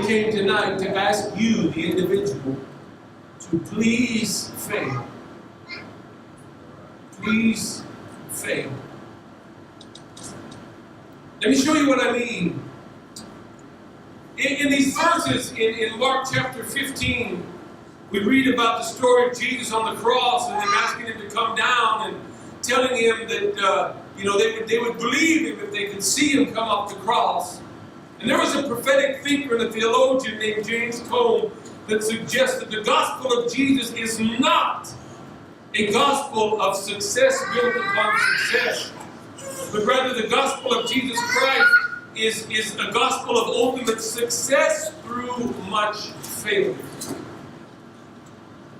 came tonight to ask you, the individual, to please fail. Please fail. Let me show you what I mean. In these verses, in Mark chapter 15, we read about the story of Jesus on the cross and them asking him to come down and telling him that they would believe him if they could see him come off the cross. And there was a prophetic thinker and a theologian named James Cone that suggests that the gospel of Jesus is not a gospel of success built upon success, but rather the gospel of Jesus Christ is a gospel of ultimate success through much failure.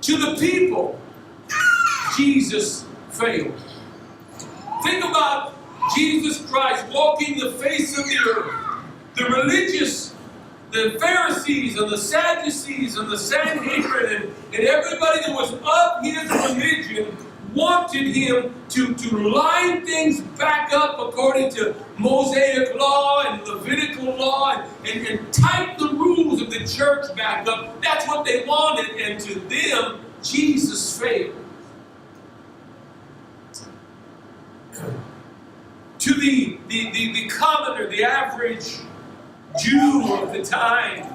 To the people, Jesus failed. Think about Jesus Christ walking the face of the earth. The religious, the Pharisees and the Sadducees and the Sanhedrin and everybody that was of his religion wanted him to line things back up according to Mosaic law and Levitical law and tighten the rules of the church back up. That's what they wanted, and to them, Jesus failed. To the commoner, the average Jew of the time,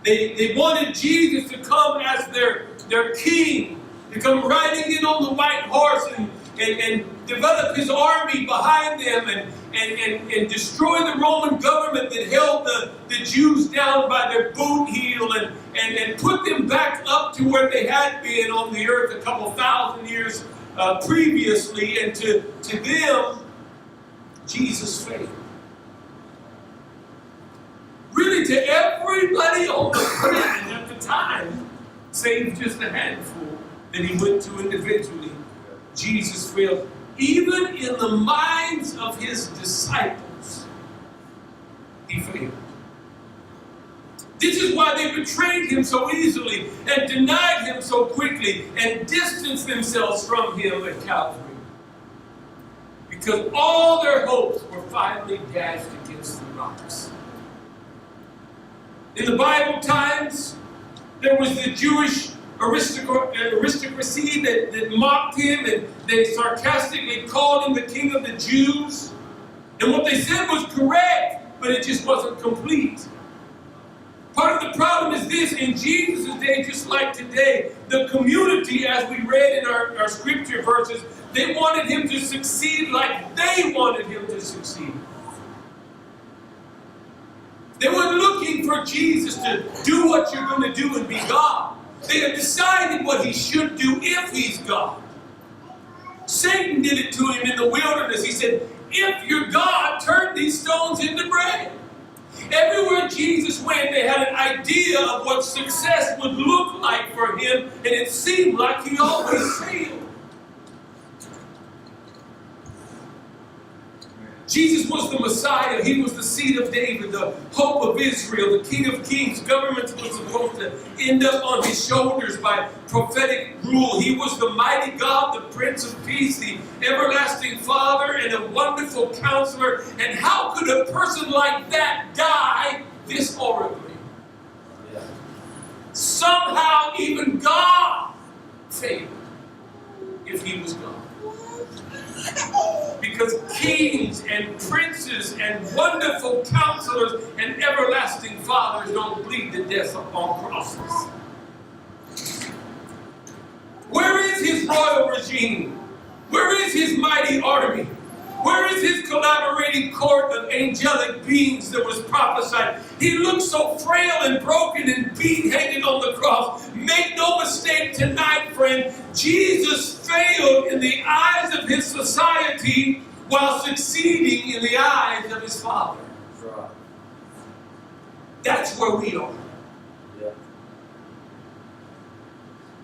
they wanted Jesus to come as their king, to come riding in on the white horse and develop his army behind them and destroy the Roman government that held the Jews down by their boot heel and put them back up to where they had been on the earth a couple thousand years previously. And to them, Jesus failed. Really, to everybody on the planet at the time, save just a handful that he went to individually, Jesus failed. Even in the minds of his disciples, he failed. This is why they betrayed him so easily and denied him so quickly and distanced themselves from him at Calvary. Because all their hopes were finally dashed against the rocks. In the Bible times, there was the Jewish aristocracy that mocked him, and they sarcastically called him the king of the Jews. And what they said was correct, but it just wasn't complete. Part of the problem is this: in Jesus' day, just like today, the community, as we read in our scripture verses, they wanted him to succeed like they wanted him to succeed. They weren't looking for Jesus to do what you're going to do and be God. They had decided what he should do if he's God. Satan did it to him in the wilderness. He said, if you're God, turn these stones into bread. Everywhere Jesus went, they had an idea of what success would look like for him, and it seemed like he always failed. Jesus was the Messiah. He was the seed of David, the hope of Israel, the King of Kings. Governments were supposed to end up on his shoulders by prophetic rule. He was the mighty God, the Prince of Peace, the everlasting Father, and a wonderful counselor. And how could a person like that die this horribly? Somehow even God failed if he was God. Because kings and princes and wonderful counselors and everlasting fathers don't bleed to death upon crosses. Where is his royal regime? Where is his mighty army? Where is his collaborating court of angelic beings that was prophesied? He looked so frail and broken and beat hanging on the cross. Make no mistake tonight, friend, Jesus failed in the eyes of his society while succeeding in the eyes of his Father. That's where we are.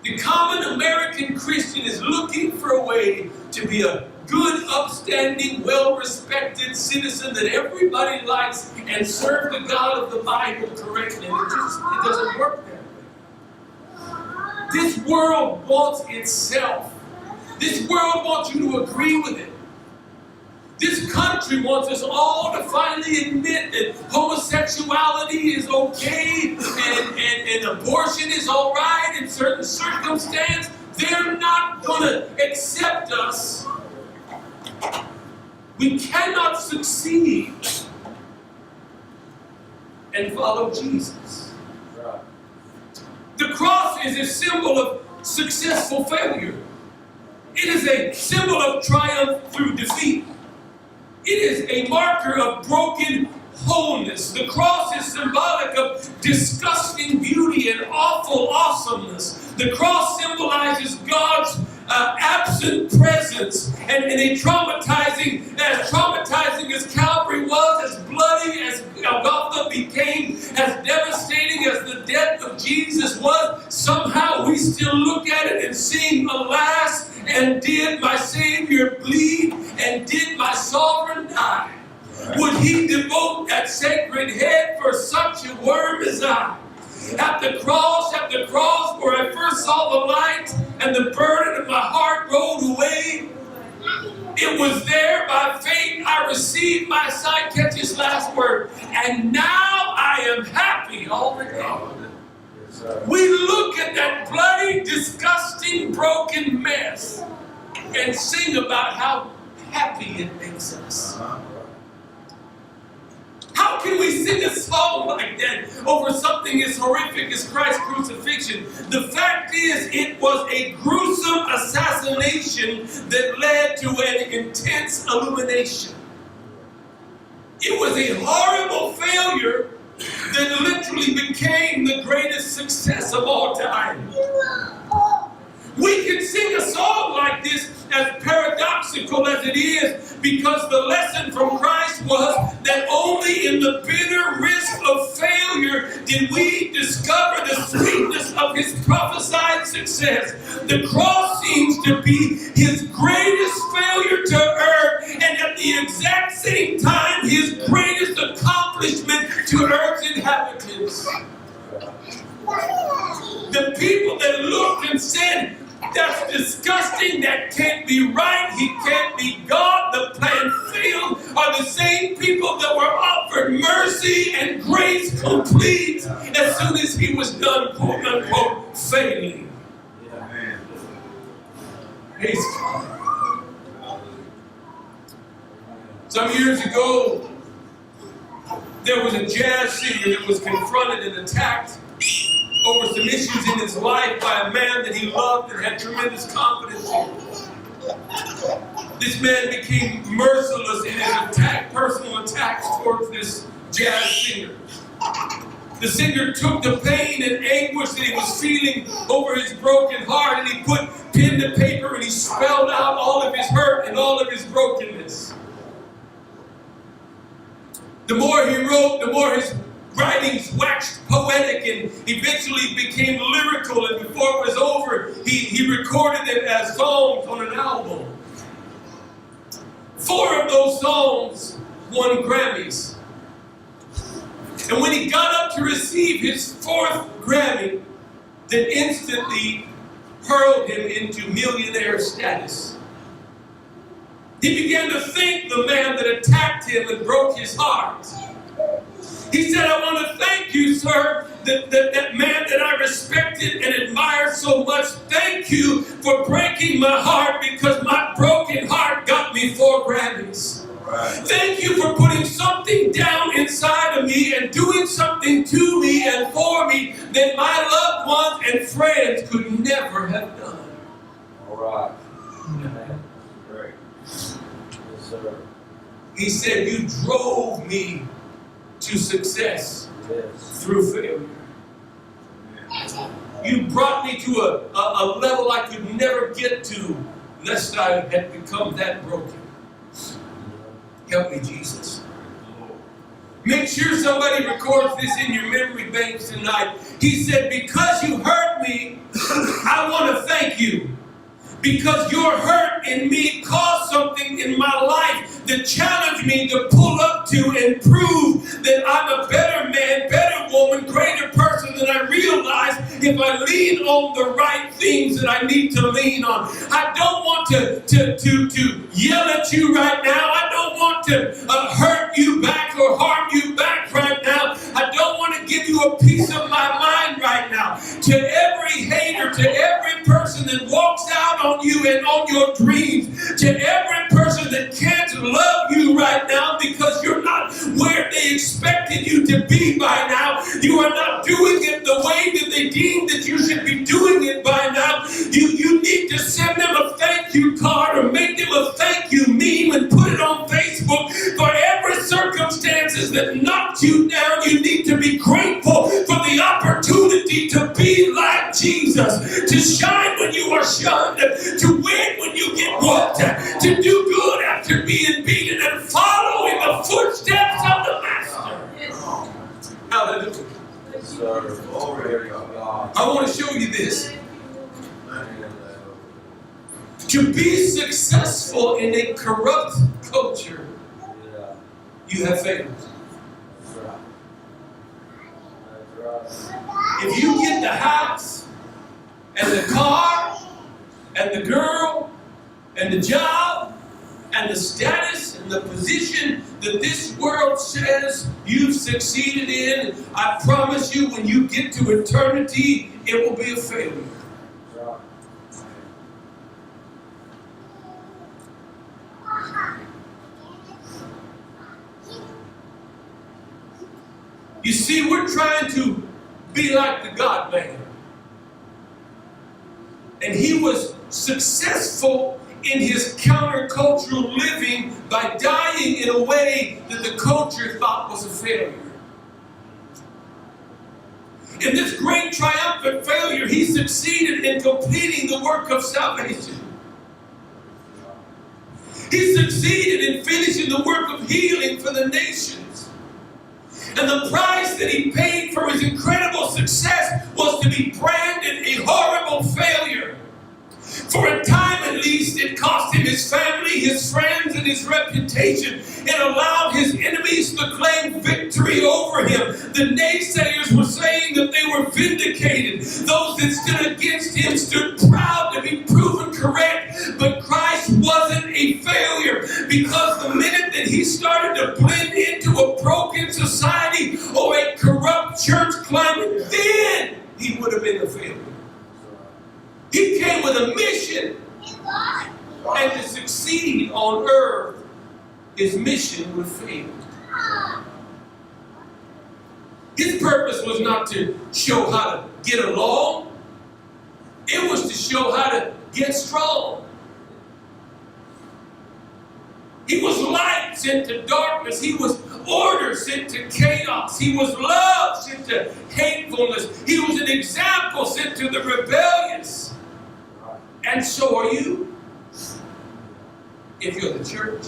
The common American Christian is looking for a way to be a good, upstanding, well-respected citizen that everybody likes and serve the God of the Bible correctly. And it doesn't work that way. This world wants itself. This world wants you to agree with it. This country wants us all to finally admit that homosexuality is okay and abortion is all right in certain circumstances. They're not going to accept us. We cannot succeed and follow Jesus. The cross is a symbol of successful failure. It is a symbol of triumph through defeat. It is a marker of broken wholeness. The cross is symbolic of disgusting beauty and awful awesomeness. The cross symbolizes God's absent presence, and as traumatizing as Calvary was, as bloody as Golgotha became, as devastating as the death of Jesus was, somehow we still look at it and sing, alas, and did my Savior bleed, and did my sovereign die? Would he devote that sacred head for such a worm as I? At the cross where I first saw the light and the burden of my heart rolled away, it was there by faith I received my sight. Catch his last word. And now I am happy all the day. We look at that bloody, disgusting, broken mess and sing about how happy it makes us. How can we sing a song like that over something as horrific as Christ's crucifixion? The fact is, it was a gruesome assassination that led to an intense illumination. It was a horrible failure that literally became the greatest success of all time. We can sing a song like this, as paradoxical as it is, because the lesson from Christ was that only in the bitter risk of failure did we discover the sweetness of his prophesied success. The cross seems to be his greatest failure to earth, and at the exact same time, his greatest accomplishment to earth's inhabitants. The people that looked and said, that's disgusting, that can't be right, he can't be God, the plan failed, are the same people that were offered mercy and grace complete as soon as he was done, quote unquote, failing. Praise God. Some years ago, there was a jazz singer that was confronted and attacked over some issues in his life by a man that he loved and had tremendous confidence in. This man became merciless in his personal attacks towards this jazz singer. The singer took the pain and anguish that he was feeling over his broken heart, and he put pen to paper and he spelled out all of his hurt and all of his brokenness. The more he wrote, the more his writings waxed poetic and eventually became lyrical, and before it was over, he recorded it as songs on an album. 4 of those songs won Grammys. And when he got up to receive his 4th Grammy, that instantly hurled him into millionaire status. He began to thank the man that attacked him and broke his heart. He said, I want to thank you, sir, that man that I respected and admired so much. Thank you for breaking my heart, because my broken heart got me 4 Grammys. Right. Thank you for putting something down inside of me and doing something to me and for me that my loved ones and friends could never have done. All right. Amen. Great. Yes, sir. He said, you drove me to success through failure. You brought me to a level I could never get to lest I had become that broken. Help me, Jesus. Make sure somebody records this in your memory banks tonight. He said, because you hurt me, I want to thank you. Because your hurt in me caused something in my life that challenged me to pull up to and prove that I'm a better man, better woman, greater person than I realized if I lean on the right things that I need to lean on. I don't want to yell at you right now. I don't want to hurt you back or harm you back right now. I don't want to give you a piece of my mind right now. To every hater, to every person that walks out on you and on your dreams, to every person that can't love you right now because you're not where they expected you to be by now. You are not doing it the way that they deem that you should be doing it by now. You need to send them a thank you card or make them a thank you meme and put it on Facebook. For every circumstances that knocked you down, you need to be grateful for the opportunity to be like Jesus, to shine when you are shunned, to win when you get whooped, to do good after being beaten, and follow in the footsteps of the Master. Hallelujah. I want to show you this. To be successful in a corrupt culture, you have failed. If you get the house and the car and the girl and the job and the status and the position that this world says you've succeeded in, I promise you when you get to eternity, it will be a failure. You see, we're trying to be like the God man. And he was successful in his countercultural living by dying in a way that the culture thought was a failure. In this great triumphant failure, he succeeded in completing the work of salvation. He succeeded in finishing the work of healing for the nations. And the price that he paid for his incredible success was to be branded a horrible failure. For a time at least, it cost him his family, his friends, and his reputation. It allowed his enemies to claim victory over him. The naysayers were saying that they were vindicated. Those that stood against him stood proud to be proven correct. But Christ wasn't a failure, because the minute that he started to blend into a broken society or a corrupt church climate, then he would have been a failure. He came with a mission, and to succeed on earth, his mission would fail. His purpose was not to show how to get along. It was to show how to get strong. He was light sent to darkness. He was order sent to chaos. He was love sent to hatefulness. He was an example sent to the rebellious. And so are you, if you're the church.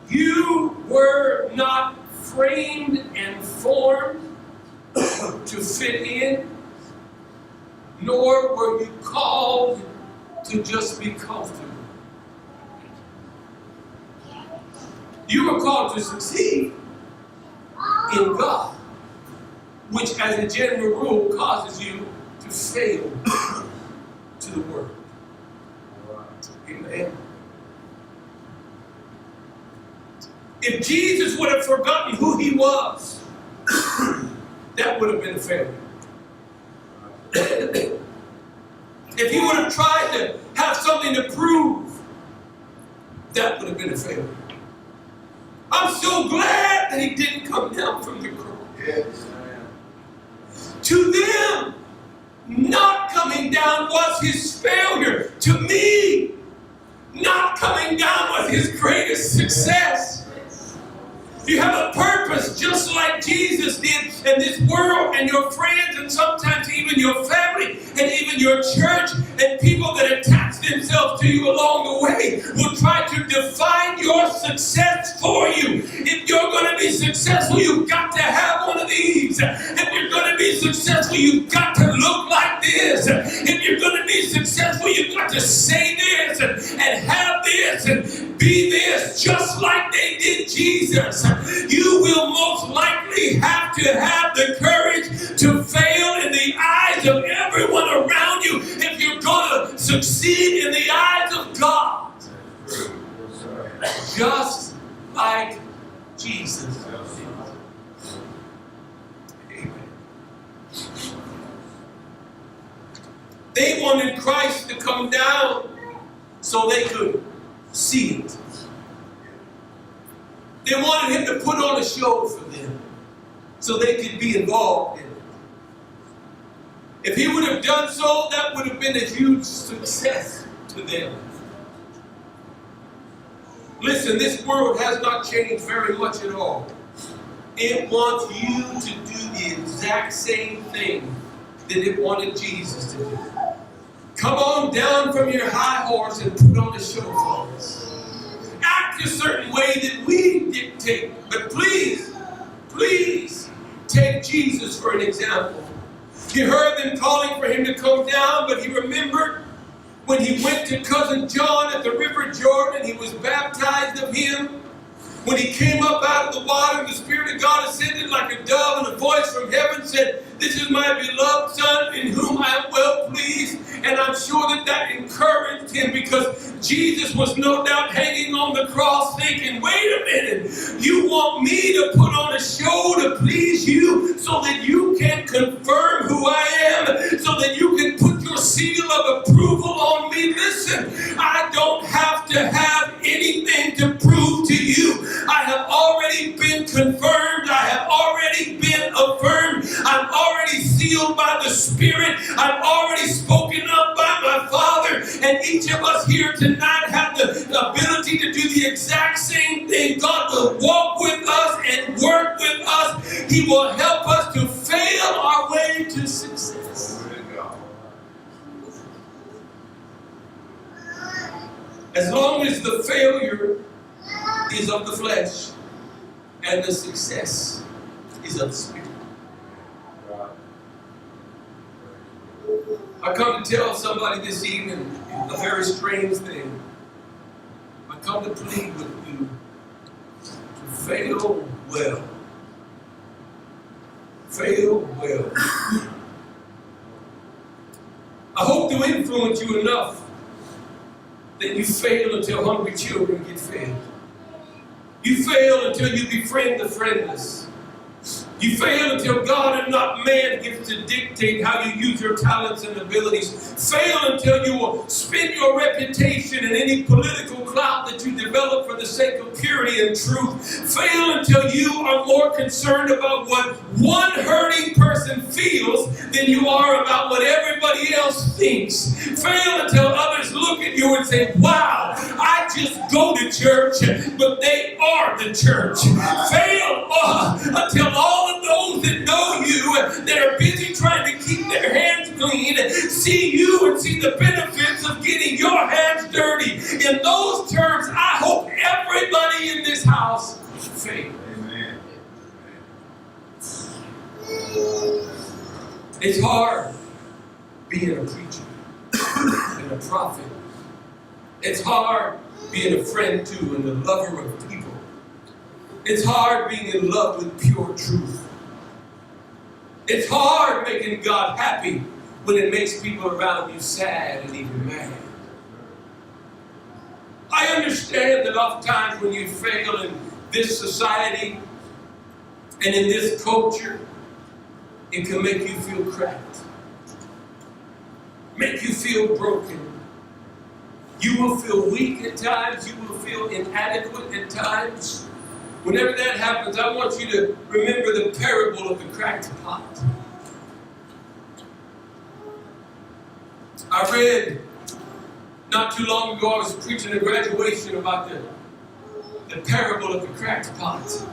You were not framed and formed to fit in, nor were you called to just be comfortable. You were called to succeed in God, which as a general rule causes you to fail to the world. Amen. If Jesus would have forgotten who he was, that would have been a failure. If he would have tried to have something to prove, that would have been a failure. I'm so glad that he didn't come down from the cross. Yes. To them, not coming down was his failure. To me, not coming down was his greatest success. You have a purpose just like Jesus did, and this world and your friends and sometimes even your family and even your church and people that attach themselves to you along the way will try to define your success for you. If you're going to be successful, you've got to have one of these. If you're going to be successful, you've got to look like this. If you're going to be successful, you've got to say this and have this and be this, just like they did Jesus. You will most likely have to have the courage to fail in the eyes of everyone around you if succeed in the eyes of God. Just like Jesus. Amen. They wanted Christ to come down so they could see it. They wanted him to put on a show for them so they could be involved in it. If he would have done so, that would have been a huge success to them. Listen, this world has not changed very much at all. It wants you to do the exact same thing that it wanted Jesus to do. Come on down from your high horse and put on a show for us. Act a certain way that we dictate. But please, please take Jesus for an example. He heard them calling for him to come down, but he remembered when he went to cousin John at the river Jordan, he was baptized of him. When he came up out of the water, the Spirit of God ascended like a dove, and a voice from heaven said, "This is my beloved Son, in whom I am well pleased." And I'm sure that encouraged him, because Jesus was no doubt hanging on the cross thinking, wait a minute, you want me to put on a show to please you so that you can confirm who I am, so that you can put your seal of approval on me? Listen, I don't have to have anything to prove to you. I have already been confirmed. I have already been affirmed. I'm already sealed by the Spirit. I'm already spoken up by my Father. And each of us here tonight have the ability to do the exact same thing. God will walk with us and work with us. He will help us to fail our way to success. As long as the failure is of the flesh and the success is of the Spirit. I come to tell somebody this evening a very strange thing. I come to plead with you to fail well. Fail well. I hope to influence you enough that you fail until hungry children get fed. You fail until you befriend the friendless. You fail until God and not man gets to dictate how you use your talents and abilities. Fail until you will spend your reputation and any political clout that you develop for the sake of purity and truth. Fail until you are more concerned about what one hurting person feels than you are about what everybody else thinks. Fail until others look at you and say, wow, I just go to church, but they are the church. Fail until all of those that know you, that are busy trying to keep their hands clean, see you and see the benefits of getting your hands dirty. In those terms, I hope everybody in this house fails. Amen. It's hard being a preacher and a prophet. It's hard being a friend to and a lover of people. It's hard being in love with pure truth. It's hard making God happy when it makes people around you sad and even mad. I understand that oftentimes when you fail in this society and in this culture, it can make you feel cracked, make you feel broken. You will feel weak at times. You will feel inadequate at times. Whenever that happens, I want you to remember the parable of the cracked pot. I read not too long ago, I was preaching a graduation about the parable of the cracked pot.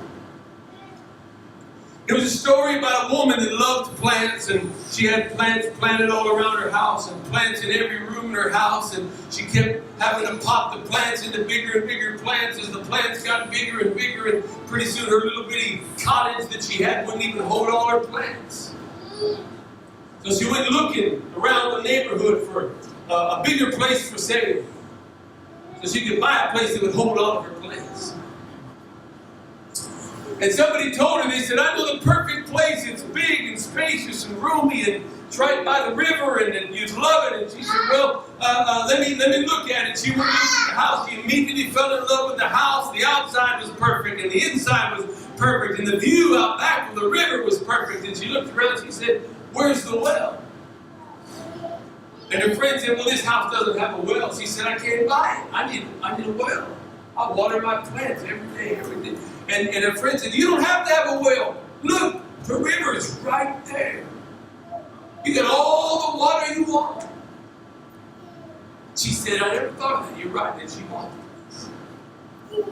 It was a story about a woman that loved plants, and she had plants planted all around her house and plants in every room in her house, and she kept having to pot the plants into bigger and bigger plants as the plants got bigger and bigger, and pretty soon her little bitty cottage that she had wouldn't even hold all her plants. So she went looking around the neighborhood for a bigger place for sale, so she could buy a place that would hold all of her plants. And somebody told her, they said, I know the perfect place. It's big and spacious and roomy. And It's right by the river, and you'd love it. And she said, well, let me look at it. She went into the house. She immediately fell in love with the house. The outside was perfect, and the inside was perfect, and the view out back of the river was perfect. And she looked around and she said, where's the well? And her friend said, well, this house doesn't have a well. She said, I can't buy it. I need a well. I water my plants every day. And her friend said, you don't have to have a well. Look, the river is right there. You got all the water you want. She said, I never thought of that. You're right. And she bought it.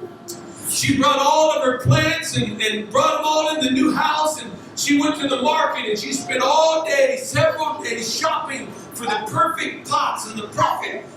She brought all of her plants and brought them all in the new house. And she went to the market and she spent all day, several days, shopping for the perfect pots and the perfect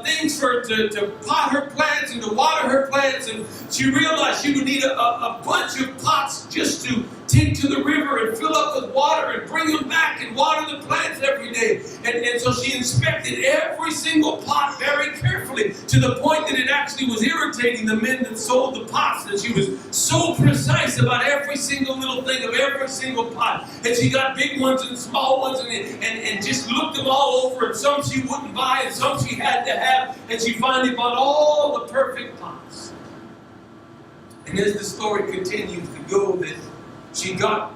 things for to pot her plants and to water her plants. And she realized she would need a bunch of pots just to take to the river and fill up with water and bring them back and water the plants every day. And so she inspected every single pot very carefully, to the point that it actually was irritating the men that sold the pots, that she was so precise about every single little thing of every single pot. And she got big ones and small ones and just looked them all over, and some she wouldn't buy and some she had to have, and she finally bought all the perfect pots. And as the story continues to go, that she got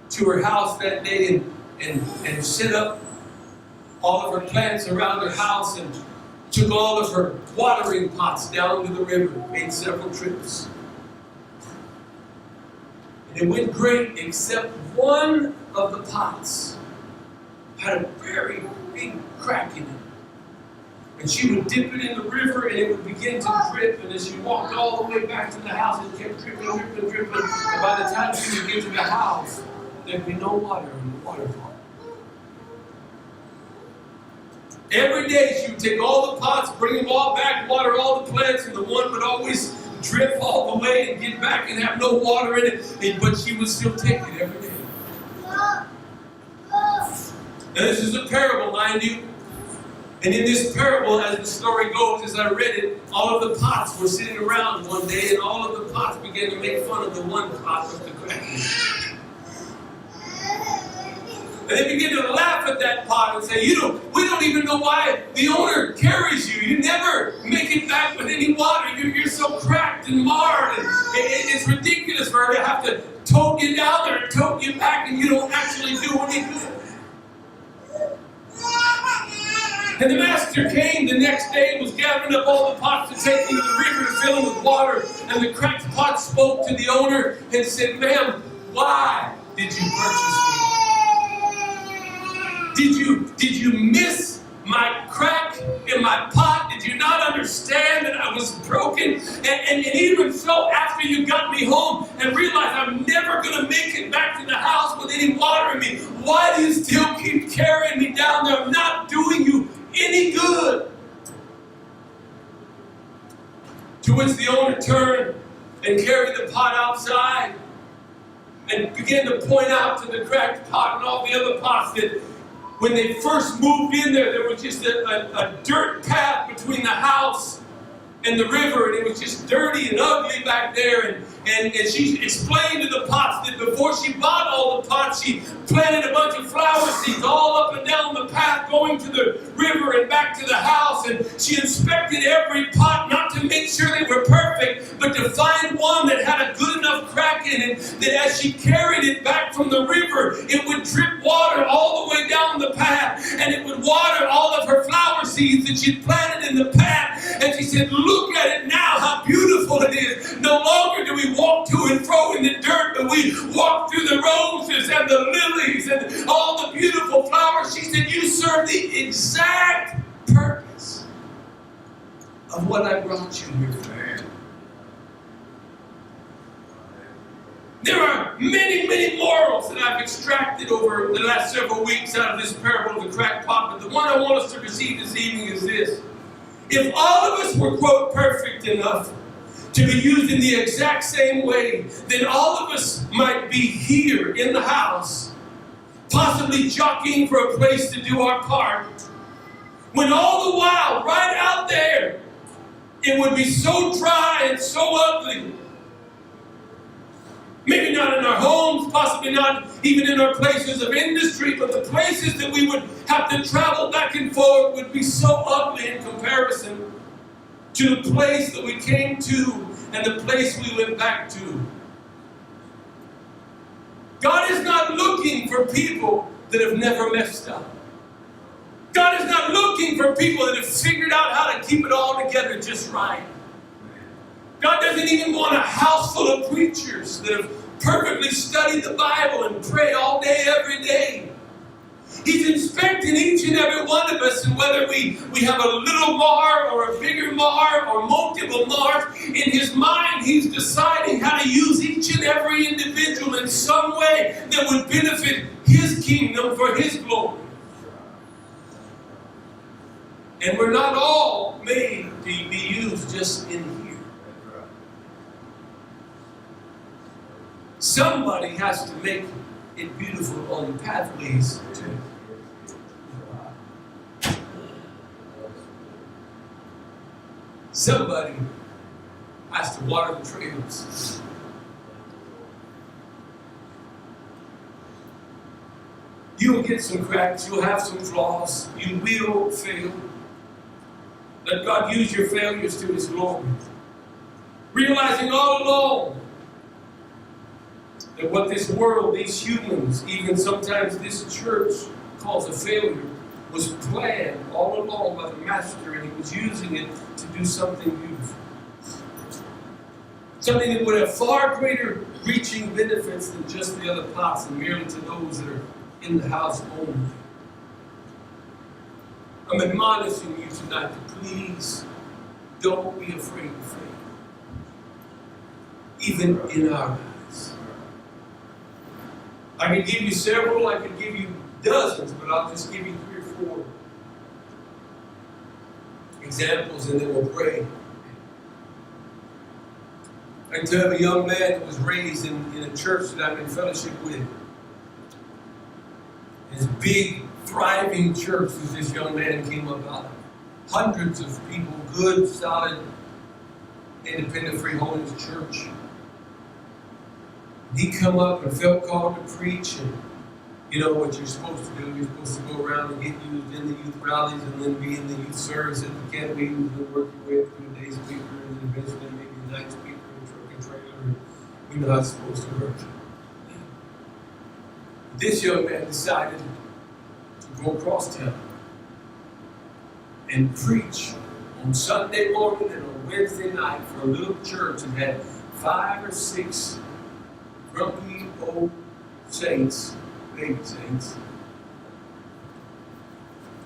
to her house that day and set up all of her plants around her house and took all of her watering pots down to the river, made several trips. And it went great, except one of the pots had a very big crack in it. And she would dip it in the river and it would begin to drip. And as she walked all the way back to the house, it kept dripping. And by the time she would get to the house, there'd be no water in the water pot. Every day she would take all the pots, bring them all back, water all the plants, and the one would always drip all the way and get back and have no water in it. But she would still take it every day. Now this is a parable, mind you. And in this parable, as the story goes, as I read it, all of the pots were sitting around one day, and all of the pots began to make fun of the one pot with the crack in it. And they began to laugh at that pot and say, we don't even know why the owner carries you. You never make it back with any water. You're so cracked and marred. And it's ridiculous for her to have to tote you down there and tote you back, and you don't actually do any good. And the master came the next day and was gathering up all the pots to take into the river to fill them with water. And the cracked pot spoke to the owner and said, ma'am, why did you purchase me? Did you miss my crack in my pot? Did you not understand that I was broken? And even so, after you got me home and realized I'm never going to make it back to the house with any water in me, why do you still keep carrying me down there? I'm not doing you any good. To which the owner turned and carried the pot outside and began to point out to the cracked pot and all the other pots that when they first moved in there was just a dirt path between the house and the river, and it was just dirty and ugly back there. And she explained to the pots that before she bought all the pots, she planted a bunch of flower seeds all up and down the path going to the river and back to the house. And she inspected every pot, not to make sure they were perfect, but to find one that had a good enough crack in it that as she carried it back from the river, it would drip water all the way down the path, and it would water all of her flower seeds that she'd planted in the path. And she said, look at it now, how beautiful it is. No longer do we walk to and fro in the dirt, but we walk through the roses and the lilies and all the beautiful flowers. She said, you serve the exact purpose of what I brought you here for. There are many, many morals that I've extracted over the last several weeks out of this parable of the cracked pot, but the one I want us to receive this evening is this. If all of us were, quote, perfect enough to be used in the exact same way, then all of us might be here in the house, possibly jockeying for a place to do our part, when all the while, right out there, it would be so dry and so ugly. Maybe not in our homes, possibly not even in our places of industry, but the places that we would have to travel back and forth would be so ugly in comparison to the place that we came to and the place we went back to. God is not looking for people that have never messed up. God is not looking for people that have figured out how to keep it all together just right. God doesn't even want a house full of preachers that have perfectly studied the Bible and pray all day, every day. He's inspecting each and every one of us, and whether we have a little mar or a bigger mar or multiple mars, in his mind he's deciding how to use each and every individual in some way that would benefit his kingdom for his glory. And we're not all made to be used just in here. Somebody has to make it beautiful on the pathways too. Somebody has to water the trails. You'll get some cracks, you'll have some flaws, you will fail. Let God use your failures to his glory. Realizing all along that what this world, these humans, even sometimes this church calls a failure, was planned all along by the Master, and he was using it to do something beautiful. Something that would have far greater reaching benefits than just the other pots and merely to those that are in the house only. I'm admonishing you tonight to please don't be afraid to fail. Even in our lives. I could give you several, I could give you dozens, but I'll just give you 3 or 4 examples and then we'll pray. I can tell of a young man that was raised in a church that I'm in fellowship with. This big, thriving church that this young man came up out of. Hundreds of people, good, solid, independent, free Holiness church. He come up and felt called to preach, and you know what you're supposed to do. You're supposed to go around and get used in the youth rallies and then be in the youth service at the camp meetings and work your way up to a day speaker and then eventually maybe a night speaker and truck and trailer. And we know how it's supposed to work. This young man decided to go across town and preach on Sunday morning and on Wednesday night for a little church that had 5 or 6 grumpy old saints, baby saints,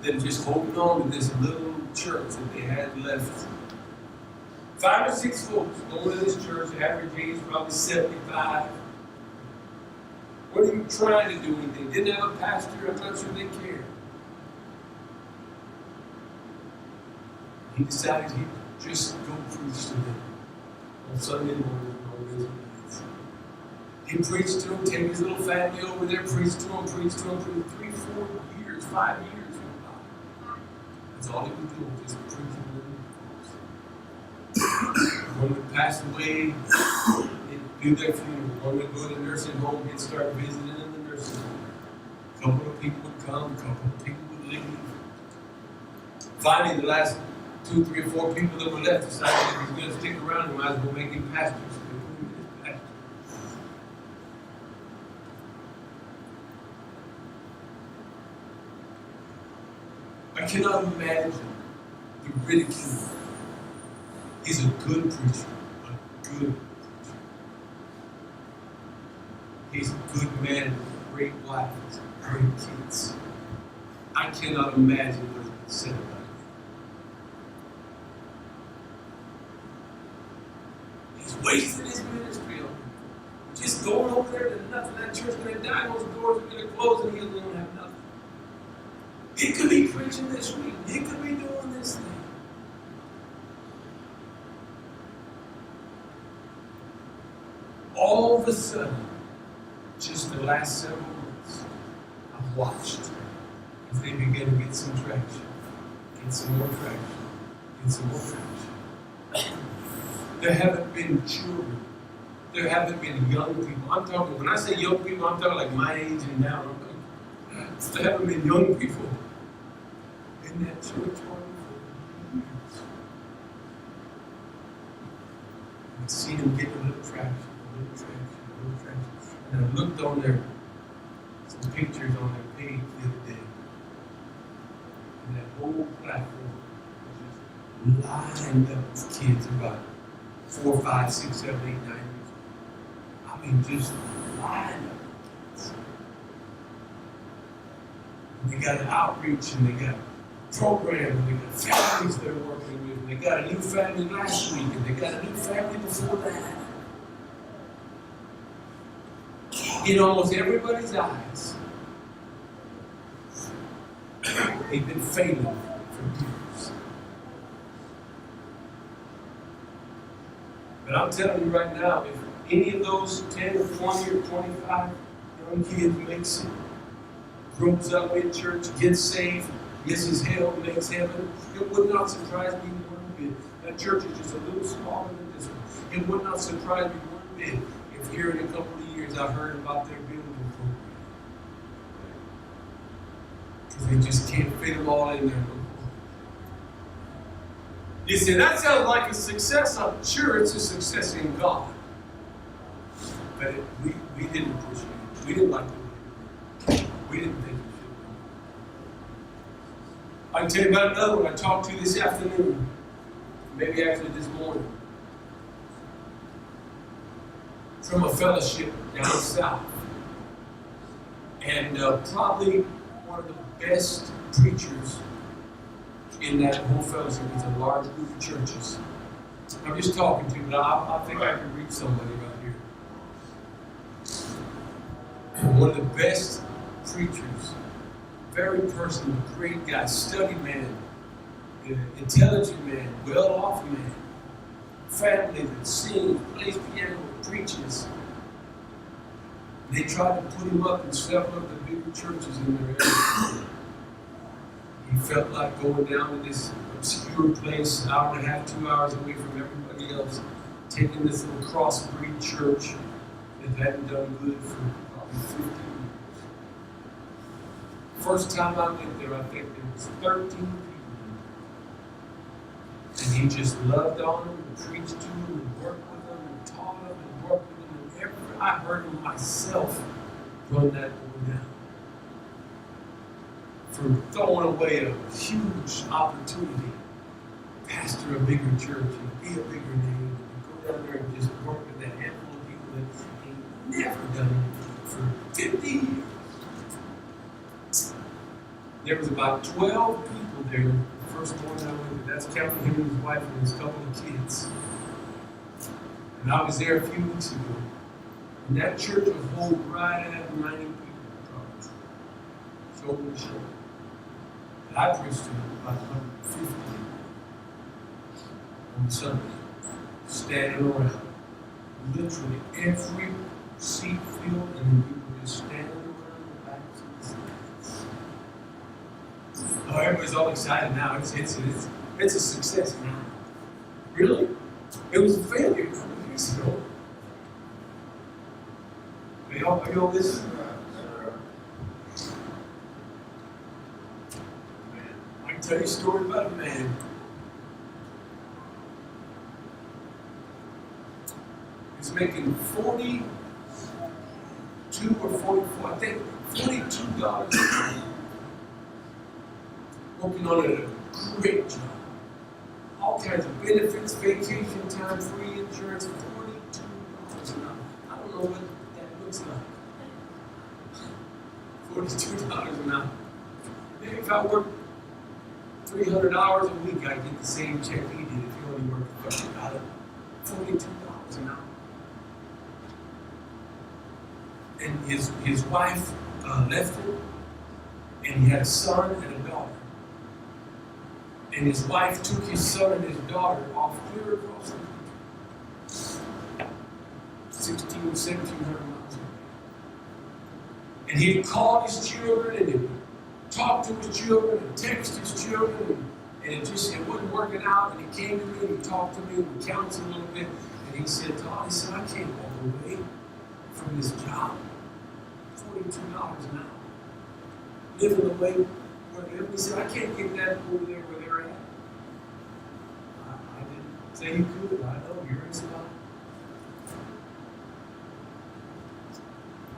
that are just holding on to this little church that they had left. 5 or 6 folks going to this church, average age probably 75. Weren't even trying to do anything. Didn't have a pastor. I'm not sure they cared. He decided he'd just go preach to them on Sunday morning and on Wednesday nights. He preached to them, take his little family over there, preached to them, for 3, 4 years, 5 years. That's all he was doing, just preaching to them. When they passed away, they'd do their funeral. When they'd go to the nursing home, he'd start visiting in the nursing home. A couple of people would come, a couple of people would leave. Finally, the last 2, 3, or 4 people that were left decided that he was going to stick around and might as well make him pastor. So they put him as pastor. I cannot imagine the ridicule. He's a good preacher, a good preacher. He's a good man with a great wife, great kids. I cannot imagine what he said about it. He's wasting his ministry on him. Just going over there to nothing. That church is going to die, those doors are going to close, and he'll have nothing. He could be preaching this week. He could be doing this thing. All of a sudden, just the last several months, I've watched as they begin to get some traction, get some more traction, get some more traction. There haven't been children there haven't been young people. When I say young people, I'm talking like my age and now. There haven't been young people in that church for years. I've seen them get a little traction. And I looked on some pictures on their page the other day. And that whole platform was just lined up with kids about 4, 5, 6, 7, 8, 9 years old. I mean, just lined up. And they got an outreach, and they got programs, and they got families they're working with, and they got a new family last week, and they got a new family before that. In almost everybody's eyes, they've been failing for years. But I'm telling you right now, if any of those 10 or 20 or 25 young kids makes it, grows up in church, gets saved, misses hell, makes heaven, it would not surprise me one bit. That church is just a little smaller than this one. It would not surprise me one bit if here in a couple of years I heard about their building program. Because they just can't fit them all in there no more. You say, that sounds like a success. I'm sure it's a success in God. But we didn't push it. We didn't like it. We didn't think it should. I can tell you about another one I talked to this afternoon. Maybe actually this morning. From a fellowship down south. And probably one of the best preachers in that whole fellowship. It's a large group of churches. I'm just talking to you, but I think I can reach somebody right here. One of the best preachers, very personal, great guy, study man, intelligent man, well-off man, family that sings, plays piano, preaches. They tried to put him up in several of the bigger churches in their area. He felt like going down to this obscure place, an hour and a half, 2 hours away from everybody else, taking this little crossbreed church that hadn't done good for probably 15 years. First time I went there, I think there was 13 people. And he just loved on them and preached to them and worked with them and taught them and worked with them. And I heard him myself run that door down. For throwing away a huge opportunity, pastor a bigger church and be a bigger name, and go down there and just work with that handful of people that ain't never done anything for 50 years. There was about 12 people there the first morning I went there. That's counting him and his wife and his couple of kids. And I was there a few weeks ago. And that church would hold right at 90 people, probably. Shoulder to shoulder. And I preached to about 150 on Sunday, standing around. Literally every seat filled, and then people just standing around the backs of the seats. Oh, everybody's all excited now. It's a success now. Really? It was a failure a couple years ago. Are y'all listening? I can tell you a story about a man. He's making $42 or $44, I think $42 an hour. Working on a great job. All kinds of benefits, vacation time, free insurance, $42 an hour. I don't know what that looks like. $42 an hour. Maybe if I worked 300 hours a week, I'd get the same check he did if he only worked $42 an hour. And his wife left him, and he had a son and a daughter. And his wife took his son and his daughter off clear across the country. 1,700 miles away. And he'd call his children and he'd talk to his children and text his children, and it wasn't working out. And he came to me and he talked to me and we counseled a little bit. And he said, Todd, he said, I can't walk away from this job. $42 an hour. Living away where they live. He said, I can't get that over there where they're at. I didn't say you could. I know you're in Sloggett.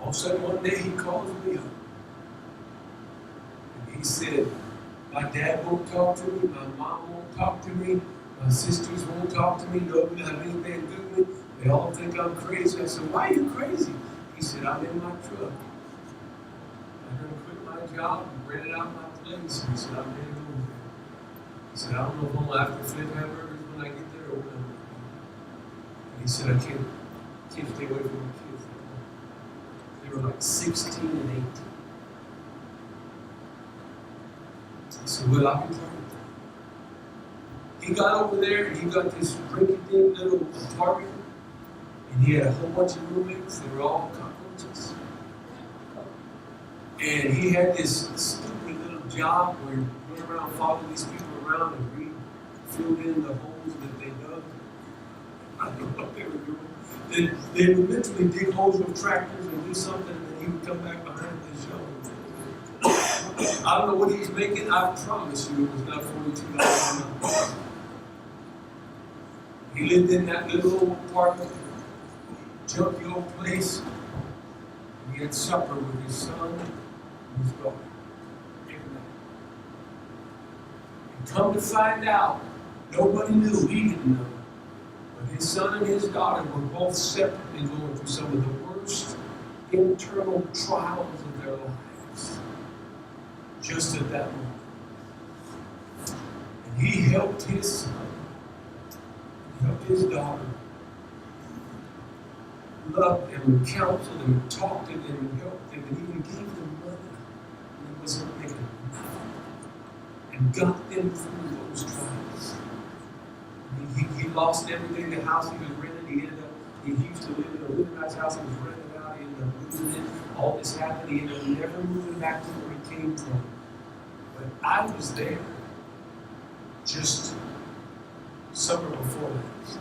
All of a sudden one day he calls me up. And he said, my dad won't talk to me, my mom won't talk to me, my sisters won't talk to me, nobody have anything to do with me. They all think I'm crazy. I said, why are you crazy? He said, I'm in my truck. I'm going to quit my job and rent out my place. He said, I'm ready to go there. He said, I don't know if I'm going to have to flip hamburgers when I get there or when I'm going to. And he said, I can't stay away from my kids. They were like 16 and 18. I said, well, I'll be praying. He got over there and he got this rinky-dink little apartment, and he had a whole bunch of roommates. They were all cockroaches. And he had this stupid little job where he went around, followed these people around and filled in the holes that they dug. I don't know what they were doing. They would literally dig holes with tractors and do something, and then he would come back behind and show them. I don't know what he's making. I promise you it was not $42 an hour. He lived in that little old apartment, junky old place. And he had supper with his son and his daughter every night. And come to find out, nobody knew, he didn't know. But his son and his daughter were both separately going through some of the worst internal trials of their lives. Just at that moment. And he helped his son, he helped his daughter, loved them and counseled them and talked to them and helped them and even gave them money when it wasn't making enough. And got them through those trials. He lost everything. The house he was renting, he used to live in a really nice house. He was rented out. He ended up losing it. All this happened. He ended up never moving back to where he came from. But I was there just summer before last,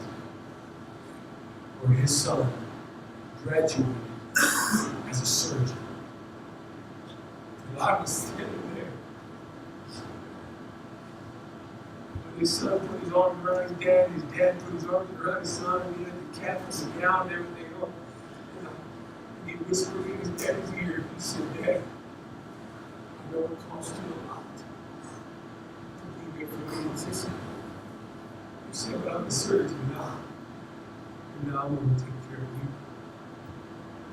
where his son graduated as a surgeon. And I was standing there. When his son put his arm around his dad put his arm around his son, and he had the caps and gown and everything on. And he whispered in his daddy's ear, he said, Dad, I know it cost you a lot to be here for me and sister. He said, but I'm a surgeon now. And now I'm going to take care of you.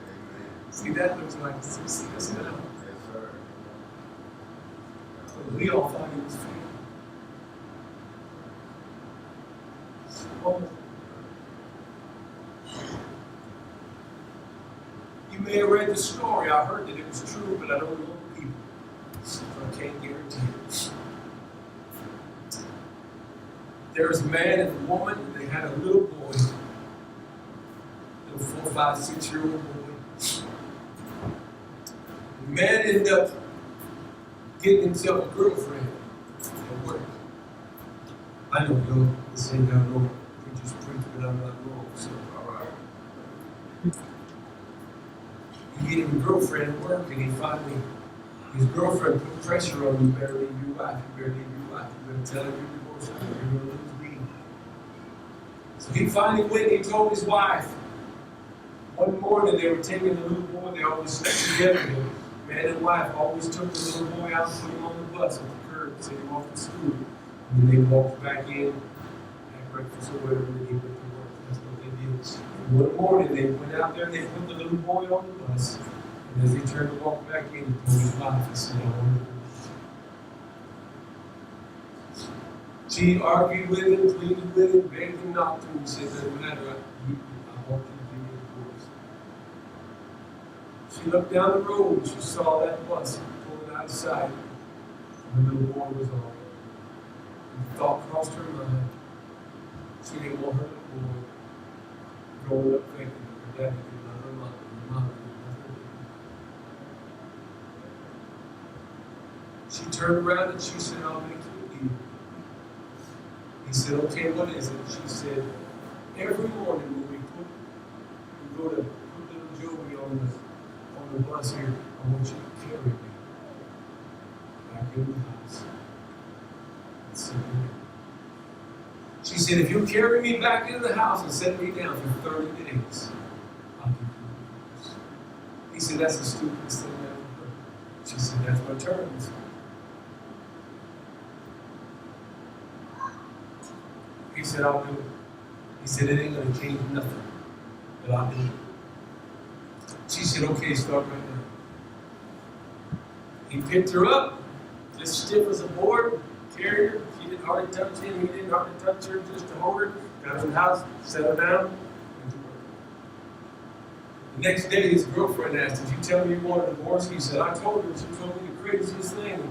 Amen. See, that looks like success now. Yes, sir. But we all thought he was fake. You may have read the story. I heard that it was true, but I don't know the people. So I can't guarantee it. There was a man and a woman, and they had a little boy, a little 4, 5, 6-year-old boy. The man ended up getting himself a girlfriend at work. I know, this ain't down normal. We just preach, but I'm not wrong, so all right. He get him a girlfriend at work, and his girlfriend put pressure on him. You better leave your wife, you better leave your wife, you better tell her you're divorced, you're going to lose me. So he finally went and he told his wife. One morning they were taking the little boy, they always slept together. The man and wife always took the little boy out and put him on the bus at the curb and sent him off to school. And then they walked back in, had breakfast or whatever, and they went to work. That's what they did. And one morning they went out there and they put the little boy on the bus. And as he turned to walk back in, he told his wife, he said, I want to do this. She argued with him, pleaded with him, begged him not to. He said, doesn't matter, I want you to give me a divorce. She looked down the road and she saw that bus pulling out of sight. And the little boy was on it. And the thought crossed her mind. She didn't want her little boy growing up thinking that her daddy did not her mother, and her mother did not her daddy. She turned around and she said, I'll make you a deal. He said, okay, what is it? She said, every morning when we bus here, I want you to carry me back in the house. And sit me. She said, if you'll carry me back into the house and set me down for 30 days, I'll give you the divorce. He said, that's the stupidest thing I ever heard. She said, that's my terms. He said, I'll do it. He said, it ain't going to change nothing, but I'll do it. She said, okay, start right now. He picked her up, just stiff as a board, carried her. She didn't hardly touch him. He didn't hardly touch her, just to hold her. Got her in the house, set her down, went to work. The next day, his girlfriend asked, did you tell me you wanted a divorce? He said, I told her. She told me the craziest thing.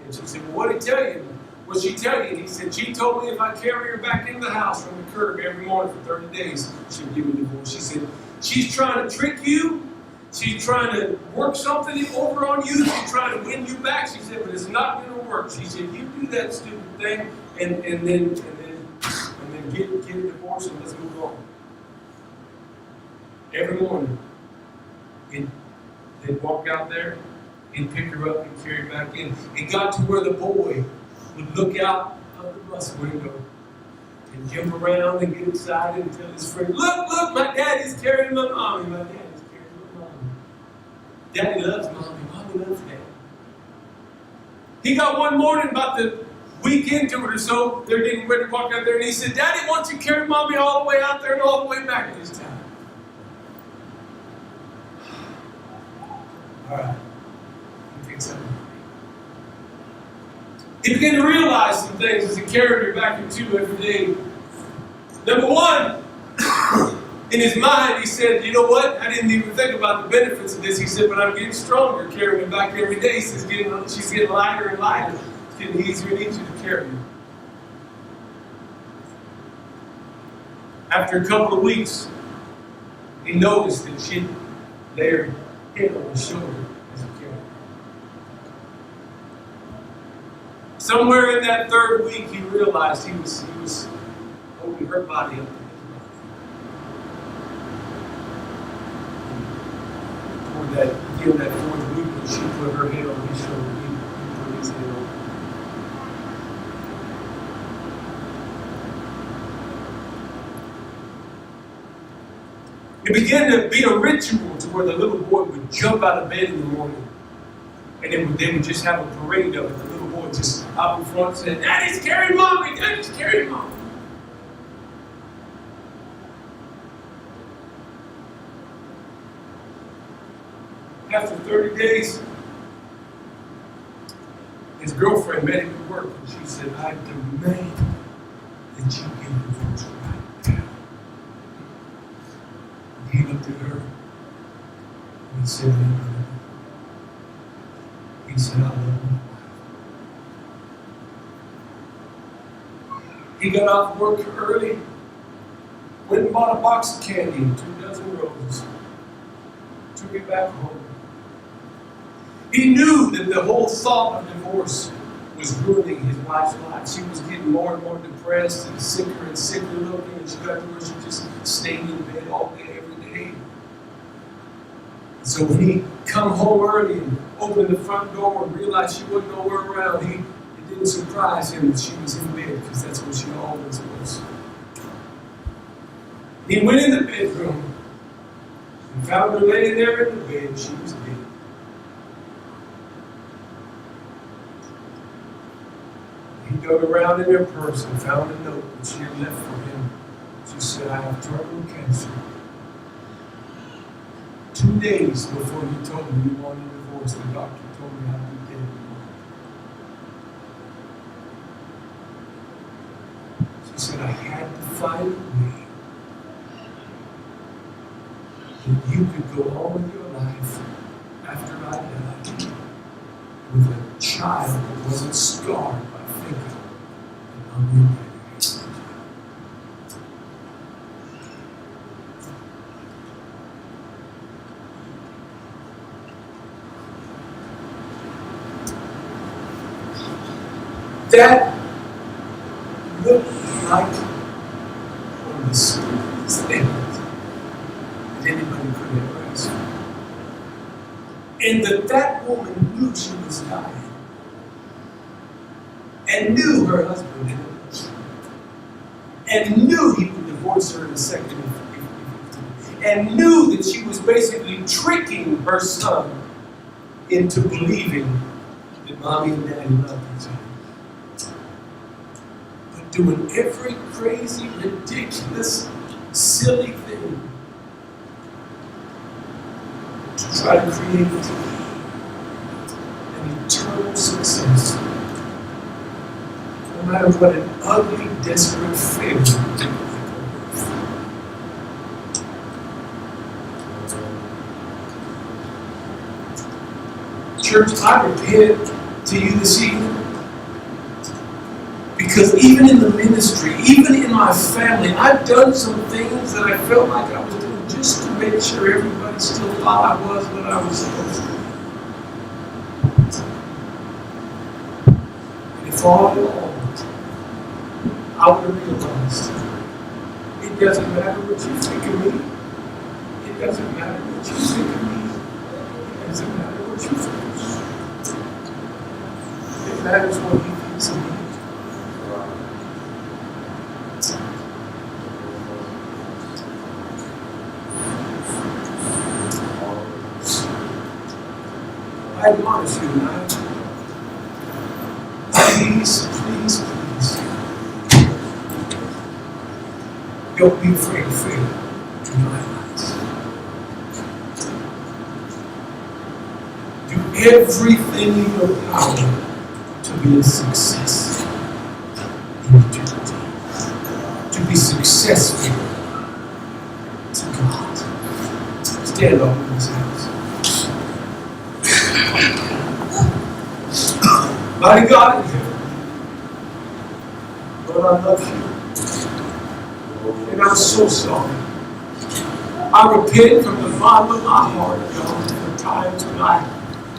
And she said, well, what did he tell you? What'd she tell you? And he said, she told me if I carry her back into the house from the curb every morning for 30 days, she'll give me a divorce. She said, she's trying to trick you. She's trying to work something over on you. She's trying to win you back. She said, but it's not going to work. She said, you do that stupid thing and then get a divorce and let's move on. Every morning, they'd walk out there, he'd pick her up and carry her back in. It got to where the boy would look out of the bus window and jump around and get excited and tell his friend, look, my daddy's carrying my mommy. My daddy's carrying my mommy. Daddy loves mommy. Mommy loves daddy. He got one morning about the week into it or so, they're getting ready to walk out there, and he said, Daddy, why don't you carry mommy all the way out there and all the way back this time? All right. He thinks I'm He began to realize some things as he carried her back into every day. Number one, in his mind, he said, you know what? I didn't even think about the benefits of this. He said, but I'm getting stronger carrying her back every day. She's getting lighter and lighter. It's getting easier and easier to carry her. After a couple of weeks, he noticed that she lay her head on his shoulder as he carried her. Somewhere in that third week, he realized he was holding her body up to his body. Toward that fourth week, when she put her head on his shoulder, he put his head on. It began to be a ritual to where the little boy would jump out of bed in the morning, and they would just have a parade of it. The little boy just out in front saying, Daddy's carrying mommy, Daddy's carrying mommy. After 30 days, his girlfriend met him at work, and she said, I demand that you give divorce right now. And he looked at her, and he said, I love my wife. He got off work early, went and bought a box of candy and 2 dozen roses, took it back home. He knew that the whole thought of divorce was ruining his wife's life. She was getting more and more depressed and sicker looking, and she got to where she just stayed in bed all day, every day. So when he come home early and opened the front door and realized she wasn't nowhere around, it didn't surprise him that she was in bed, because that's where she always was. He went in the bedroom and found her laying there in the bed. She was dead. He dug around in her purse and found a note that she had left for him. She said, I have terminal cancer. 2 days before you told me you wanted a divorce, the doctor told me I'd be dead tomorrow. She said, I had to find a way that you could go on with your life after I died with a child that wasn't scarred by thinking that I'm your daddy. That looked like one of the stupidest things that anybody could ever ask for. And that woman knew she was dying. And knew her husband had died. And knew he would divorce her in a second. And knew that she was basically tricking her son into believing that mommy and daddy loved each other. But doing every crazy, ridiculous, silly thing to try to create an eternal success. No matter what an ugly, desperate failure. Church, I repent to you this evening because even in the ministry, even in my family, I've done some things that I felt like I was doing just to make sure everybody still thought I was what I was supposed to be. And if all along I would have realized it doesn't matter what you think of me, it doesn't matter what you think of me, it doesn't matter what you think. It matters what he thinks of me. I admonish you tonight. Please, please, please. Don't be afraid of failure in my lives. Do everything in your power to be a success in eternity. To be successful to God. Stand up in this house. Mighty God in heaven, Lord, I love you. And I'm so sorry. I repent from the bottom of my heart, God, for times when I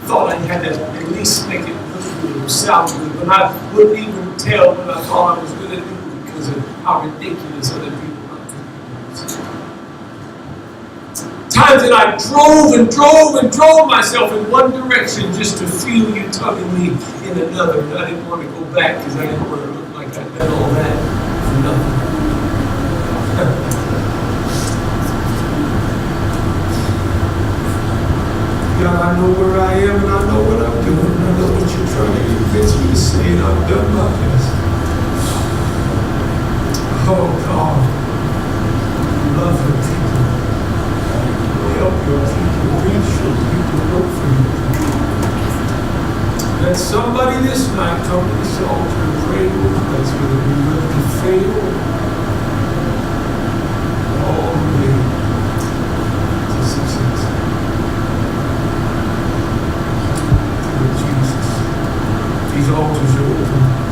thought I had to at least make it look good or sound good, when I wouldn't even tell what I thought I was going to do because of how ridiculous other people might think. Times that I drove myself in one direction just to feel you tugging me in another, and I didn't want to go back because I didn't want to look like I'd done all that for nothing. God, I know where I am and I know what I'm doing and I know what you're trying to convince me to say, and I've done my best. Oh God, love your people. Help your people, reach your people, work for you. Let somebody this night come to this altar and pray to a place where they'll be willing to fail all the way to success. Lord Jesus, these altars are open.